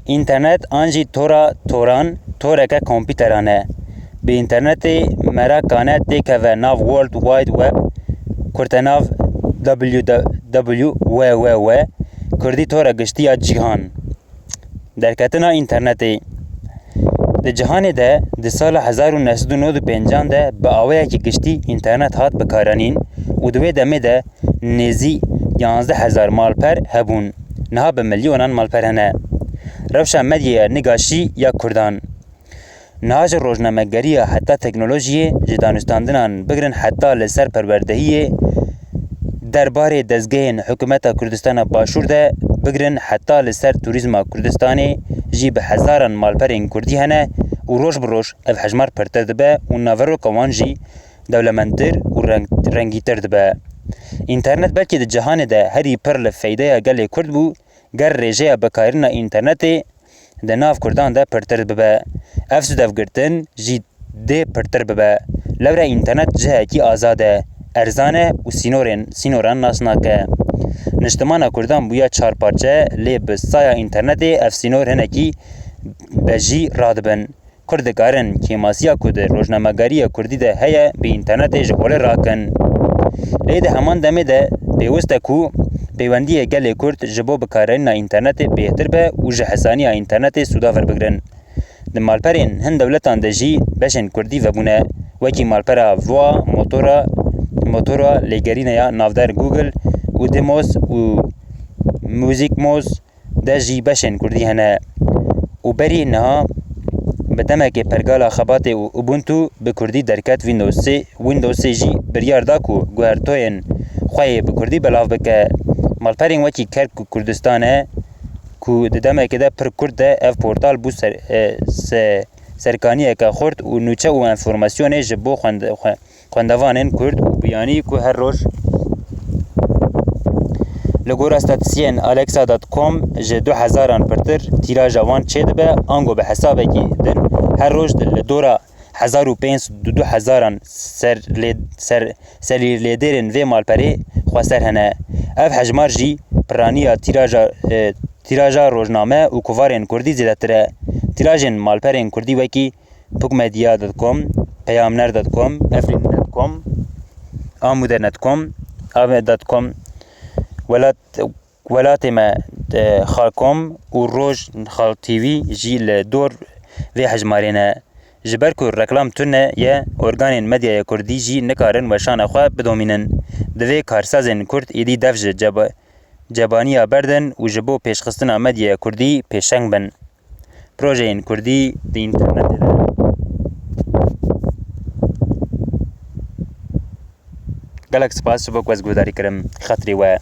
اینترنت آنجی توران تورک کامپیوترانه به اینترنت مراکانه تیکه و ناو ورلد واید وب کرده ناو www کردی تورا گشتی جهان درکتنا اینترنت ده جهان ده سال 1995 ده به آوه که گشتی اینترنت هات بکارانین و دوی دمه ده نزی 11,000 مالپر هبون نها به میلیونان مالپر هنه روش مدیه نگاشی یا کردان نهاج روزنامه‌گری حتی تکنولوژی جدانستاندنان بگرن حتی لسر پروردهی درباره دزگین حکومت کردستان باشور ده بگرن حتی لسر توریسم کردستانی جی به هزاران مالپرین کردی هنه و روش بروش اف حجمار پرتر دبه و ناورو کوان جی دولمندتر و رنگیتر دبه اینترنت بلکه ده جهان ده هری پر لفیده گل کرد بو گر رژه بکارنا اینترنت ده ناف کردان ده پرتر ببه افسود افگرتن جی ده پرتر ببه لوره اینترنت جه کی آزاده ارزانه و سینوران ناسناکه نشتمانا کردان بویا چار پارچه لی بسایا اینترنت اف سینور هنکی بجی رادبن کردگارن که ماسیا کد روزنامه‌گری کردی ده هیا به اینترنت جهول راکن لی ده همان دمه ده پیوسته کو پیوندی گل کرد جبو بکارن اینترنت بهتر به و جهسانی اینترنت سوداور بگرن د مالپرین هند دولتان دجی بشن کردی و بونه وکی مالپرا وا موتورا لگرینه یا نافدار گوگل و دموز و موزیک موز دجی بشن کردی هنه و بری نها بدمه که پرگالا خبات و اوبونتو به کردی درکت ویندوز 3 جی بریار داکو گوهرتوین خواه به کردی بلاف بکه مالپرین وکی کرد کردستانه کو دمه که ده پر کرد ده اف پورتال بو سرکانیه که خورد و نوچه و انفورماسیونه جبو خواندوانین کرد و بیانی که هر روز لگور استاتسین alexa.com جه 2000 پرتر تیراژ وان چه دبه آنگو به حسابه کی دن هر روز لدورا 1500 سر لیدرین و مالپری خواسر هنه اف حجمار جی پرانیا تیراژا روزنامه و کووارین کردی زیادتره تیراژن مالپرین کردی وکی pukmedia.com peyamner.com efrin.com amuder.com amed.com ولات ما خالكم و روج خال تیوی جیل دور و حجمارینه جبرکو رکلام تونه یا ارگانین مدیا کردی جی نکارن و شان خواه بدومینن دوی کارسازن کرد ایدی دفج جبانیا بردن و جبو پیشخستنا مدیا کردی پیشنگ بن پروژه این کردی دی اینترنت ده گلک سپاس بک وزگوداری کرم خطری و